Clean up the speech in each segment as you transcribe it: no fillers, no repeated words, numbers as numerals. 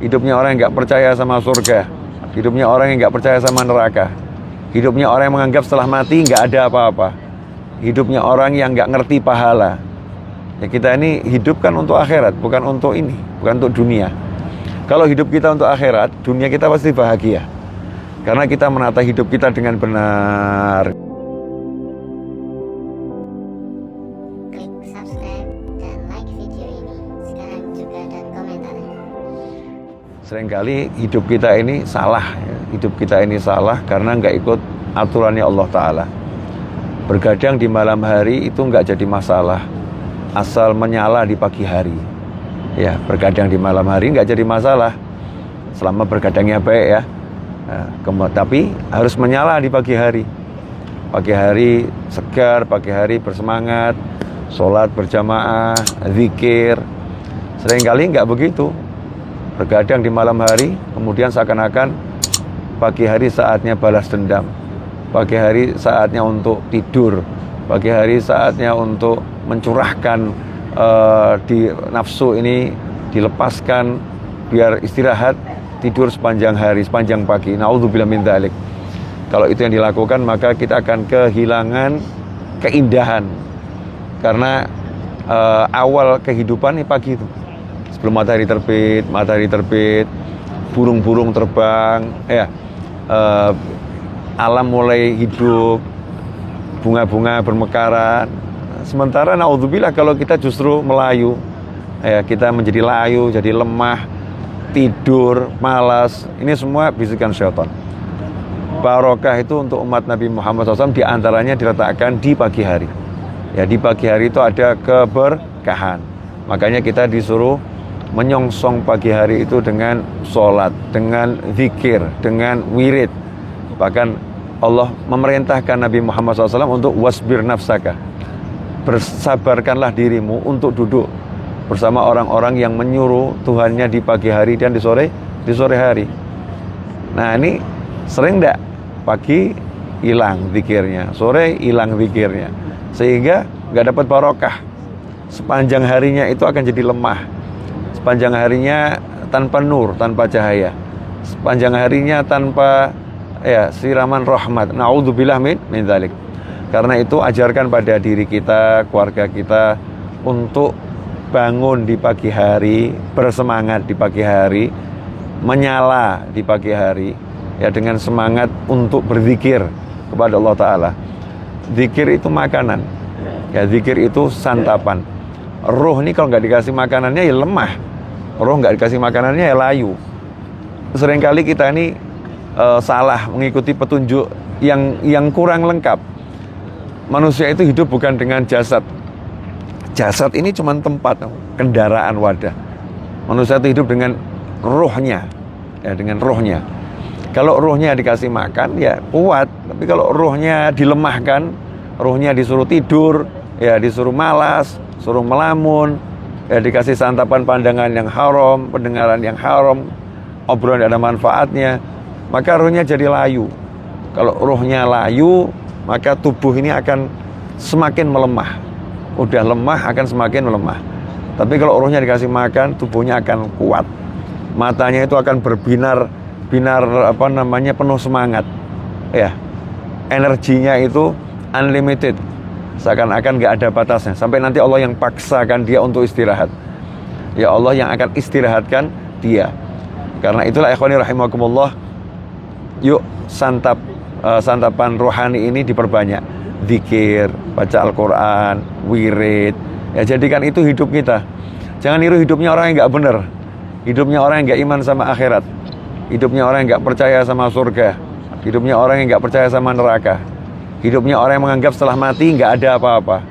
hidupnya orang yang nggak percaya sama surga, hidupnya orang yang nggak percaya sama neraka, hidupnya orang yang menganggap setelah mati nggak ada apa-apa, hidupnya orang yang nggak ngerti pahala. Ya kita ini hidup kan untuk akhirat, bukan untuk ini, bukan untuk dunia. Kalau hidup kita untuk akhirat, dunia kita pasti bahagia. Karena kita menata hidup kita dengan benar. Klik subscribe dan like video ini sekarang juga dan komentarnya. Seringkali hidup kita ini salah, hidup kita ini salah karena nggak ikut aturannya Allah Ta'ala. Bergadang di malam hari itu nggak jadi masalah, asal menyala di pagi hari. Ya, bergadang di malam hari nggak jadi masalah, selama bergadangnya baik ya. Nah, tapi harus menyala di pagi hari. Pagi hari segar, pagi hari bersemangat, sholat berjamaah, zikir. Seringkali nggak begitu. Bergadang di malam hari, kemudian seakan-akan pagi hari saatnya balas dendam. Pagi hari saatnya untuk tidur. Pagi hari saatnya untuk mencurahkan di nafsu ini, dilepaskan biar istirahat, tidur sepanjang hari, sepanjang pagi. Na'udzubillah min dzalik. Kalau itu yang dilakukan, maka kita akan kehilangan keindahan. Karena awal kehidupan ini pagi itu. Sebelum matahari terbit, burung-burung terbang, ya, alam mulai hidup, bunga-bunga bermekaran. Sementara naudzubillah kalau kita justru melayu, ya, kita menjadi layu, jadi lemah, tidur, malas. Ini semua bisikan syaitan. Barokah itu untuk umat Nabi Muhammad SAW diantaranya diletakkan di pagi hari. Ya, di pagi hari itu ada keberkahan. Makanya kita disuruh menyongsong pagi hari itu dengan sholat, dengan zikir, dengan wirid. Bahkan Allah memerintahkan Nabi Muhammad SAW untuk wasbir nafsaka, bersabarkanlah dirimu untuk duduk bersama orang-orang yang menyuruh Tuhannya di pagi hari dan di sore hari. Nah, ini sering enggak pagi hilang zikirnya, sore hilang zikirnya, sehingga nggak dapat barokah. Sepanjang harinya itu akan jadi lemah. Sepanjang harinya tanpa nur, tanpa cahaya. Sepanjang harinya tanpa siraman rahmat. Na'udzubillah min dzalik. Karena itu ajarkan pada diri kita, keluarga kita untuk bangun di pagi hari, bersemangat di pagi hari, menyala di pagi hari, ya, dengan semangat untuk berzikir kepada Allah Ta'ala. Zikir itu makanan, ya, zikir itu santapan. Roh ini kalau nggak dikasih makanannya ya lemah, roh nggak dikasih makanannya ya layu. Seringkali kita ini salah mengikuti petunjuk yang kurang lengkap. Manusia itu hidup bukan dengan jasad. Jasad ini cuma tempat, kendaraan, wadah. Manusia itu hidup dengan rohnya, ya, dengan rohnya. Kalau rohnya dikasih makan, ya kuat. Tapi kalau rohnya dilemahkan, rohnya disuruh tidur, ya disuruh malas, suruh melamun, ya dikasih santapan pandangan yang haram, pendengaran yang haram, obrolan yang ada manfaatnya, maka rohnya jadi layu. Kalau rohnya layu, maka tubuh ini akan semakin melemah. Udah lemah akan semakin melemah. Tapi kalau rohnya dikasih makan, tubuhnya akan kuat. Matanya itu akan berbinar penuh semangat. Ya. Energinya itu unlimited. Seakan-akan nggak ada batasnya. Sampai nanti Allah yang paksakan dia untuk istirahat. Ya, Allah yang akan istirahatkan dia. Karena itulah ikhwani rahimakumullah, yuk santapan rohani ini diperbanyak. Zikir, baca Al-Quran, wirid. Ya, jadikan itu hidup kita. Jangan niru hidupnya orang yang nggak benar. Hidupnya orang yang nggak iman sama akhirat. Hidupnya orang yang nggak percaya sama surga. Hidupnya orang yang nggak percaya sama neraka. Hidupnya orang yang menganggap setelah mati nggak ada apa-apa.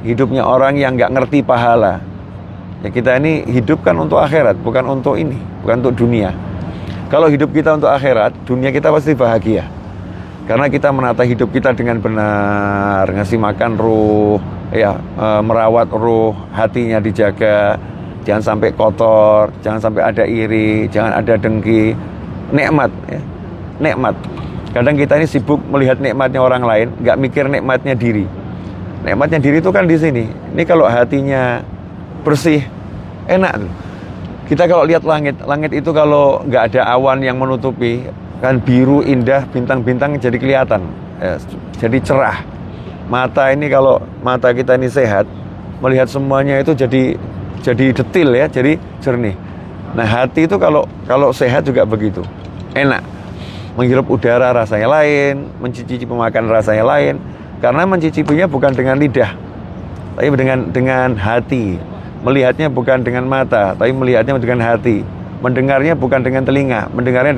Hidupnya orang yang nggak ngerti pahala. Ya, kita ini hidup kan untuk akhirat, bukan untuk ini, bukan untuk dunia. Kalau hidup kita untuk akhirat, dunia kita pasti bahagia. Karena kita menata hidup kita dengan benar, ngasih makan ruh, ya, merawat ruh, hatinya dijaga, jangan sampai kotor, jangan sampai ada iri, jangan ada dengki. Nikmat, ya, nikmat. Kadang kita ini sibuk melihat nikmatnya orang lain, nggak mikir nikmatnya diri. Nikmatnya diri itu kan di sini. Ini kalau hatinya bersih, enak tuh. Kita kalau lihat langit, langit itu kalau nggak ada awan yang menutupi, kan biru indah, bintang-bintang jadi kelihatan, jadi cerah. Mata ini kalau mata kita ini sehat, melihat semuanya itu jadi detil ya, jadi jernih. Nah hati itu kalau sehat juga begitu, enak. Menghirup udara rasanya lain, mencicipi pemakan rasanya lain, karena mencicipinya bukan dengan lidah, tapi dengan hati. Melihatnya bukan dengan mata, tapi melihatnya dengan hati. Mendengarnya bukan dengan telinga, mendengarnya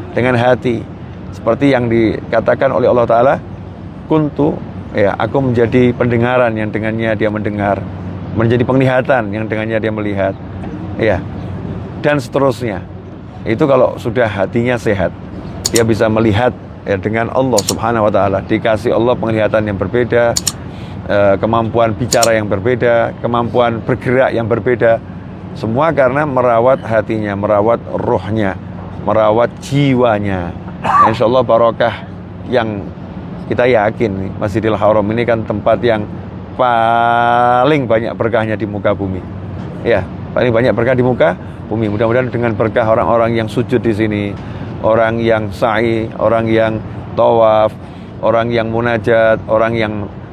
dengan hati. Seperti yang dikatakan oleh Allah Ta'ala, kuntu, ya, aku menjadi pendengaran yang dengannya dia mendengar, menjadi penglihatan yang dengannya dia melihat, ya, dan seterusnya. Itu kalau sudah hatinya sehat, dia bisa melihat ya, dengan Allah Subhanahu Wa Ta'ala. Dikasih Allah penglihatan yang berbeda, kemampuan bicara yang berbeda, kemampuan bergerak yang berbeda. Semua karena merawat hatinya, merawat rohnya, merawat jiwanya. Insya Allah barokah yang kita yakin Masjidil Haram ini kan tempat yang paling banyak berkahnya di muka bumi. Ya, paling banyak berkah di muka bumi. Mudah-mudahan dengan berkah orang-orang yang sujud di sini, orang yang sa'i, orang yang tawaf, orang yang munajat, orang yang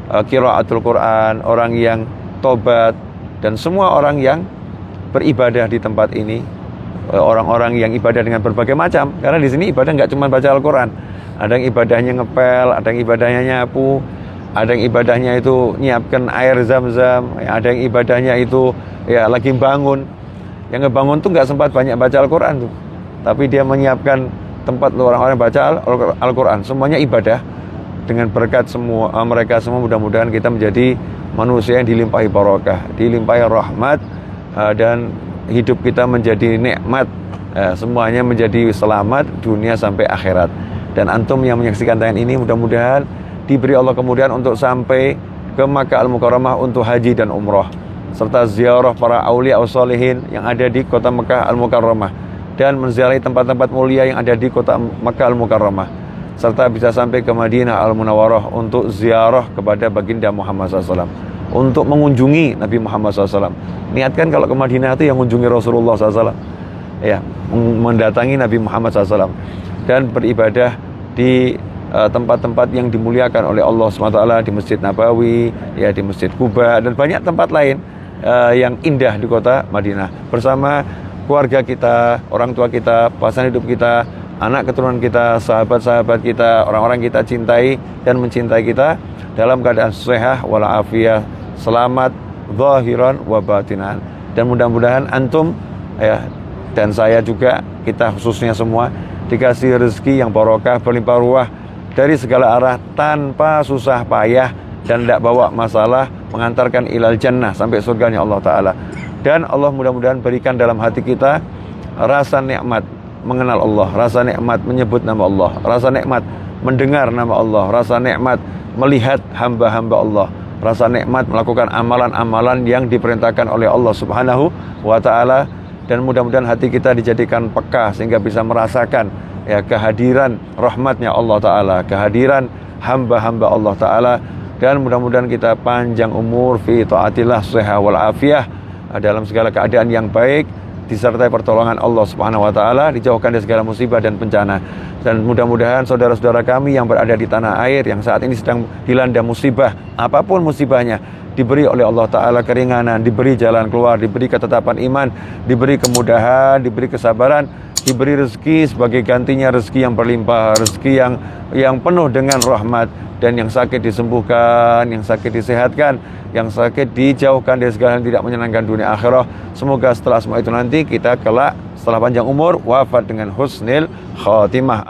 qiraatul Quran, orang yang tobat, dan semua orang yang beribadah di tempat ini, orang-orang yang ibadah dengan berbagai macam. Karena di sini ibadah nggak cuma baca Al-Quran, ada yang ibadahnya ngepel, ada yang ibadahnya nyapu, ada yang ibadahnya itu nyiapkan air zam-zam, ada yang ibadahnya itu ya lagi bangun. Yang ngebangun tuh nggak sempat banyak baca Al-Quran tuh, tapi dia menyiapkan tempat orang-orang baca Al-Quran. Semuanya ibadah. Dengan berkat semua mereka semua, mudah-mudahan kita menjadi manusia yang dilimpahi barokah, dilimpahi rahmat, dan hidup kita menjadi nikmat, semuanya menjadi selamat dunia sampai akhirat. Dan antum yang menyaksikan tayangan ini mudah-mudahan diberi Allah kemudahan untuk sampai ke Makkah Al-Mukarramah untuk haji dan umrah, serta ziarah para aulia sholihin yang ada di kota Makkah Al-Mukarramah, dan menziarahi tempat-tempat mulia yang ada di kota Makkah Al-Mukarramah, serta bisa sampai ke Madinah Al-Munawwarah untuk ziarah kepada baginda Muhammad SAW, untuk mengunjungi Nabi Muhammad SAW. Niatkan kalau ke Madinah itu yang mengunjungi Rasulullah SAW, ya, mendatangi Nabi Muhammad SAW, dan beribadah di tempat-tempat yang dimuliakan oleh Allah SWT, di Masjid Nabawi, ya, di Masjid Quba, dan banyak tempat lain yang indah di kota Madinah, bersama keluarga kita, orang tua kita, pasangan hidup kita, anak keturunan kita, sahabat-sahabat kita, orang-orang kita cintai dan mencintai kita dalam keadaan sehat walafiat, selamat zahiran wa batinan. Dan mudah-mudahan antum ya, dan saya juga, kita khususnya semua dikasih rezeki yang barokah, berlimpah ruah dari segala arah tanpa susah payah dan tidak bawa masalah, mengantarkan ilal jannah sampai surganya Allah Ta'ala. Dan Allah mudah-mudahan berikan dalam hati kita rasa nikmat mengenal Allah, rasa nikmat menyebut nama Allah, rasa nikmat mendengar nama Allah, rasa nikmat melihat hamba-hamba Allah, rasa nikmat melakukan amalan-amalan yang diperintahkan oleh Allah Subhanahu wa Ta'ala. Dan mudah-mudahan hati kita dijadikan peka sehingga bisa merasakan ya kehadiran rahmatnya Allah Ta'ala, kehadiran hamba-hamba Allah Ta'ala. Dan mudah-mudahan kita panjang umur fi taatillah, sehat wal afiyah, dalam segala keadaan yang baik, disertai pertolongan Allah Subhanahu wa Ta'ala, dijauhkan dari segala musibah dan bencana. Dan mudah-mudahan saudara-saudara kami yang berada di tanah air yang saat ini sedang dilanda musibah, apapun musibahnya, diberi oleh Allah Ta'ala keringanan, diberi jalan keluar, diberi ketetapan iman, diberi kemudahan, diberi kesabaran, diberi rezeki sebagai gantinya rezeki yang berlimpah, rezeki yang penuh dengan rahmat. Dan yang sakit disembuhkan, yang sakit disehatkan, yang sakit dijauhkan dari segala yang tidak menyenangkan dunia akhirah. Semoga setelah semua itu nanti kita kelak setelah panjang umur wafat dengan husnil khatimah.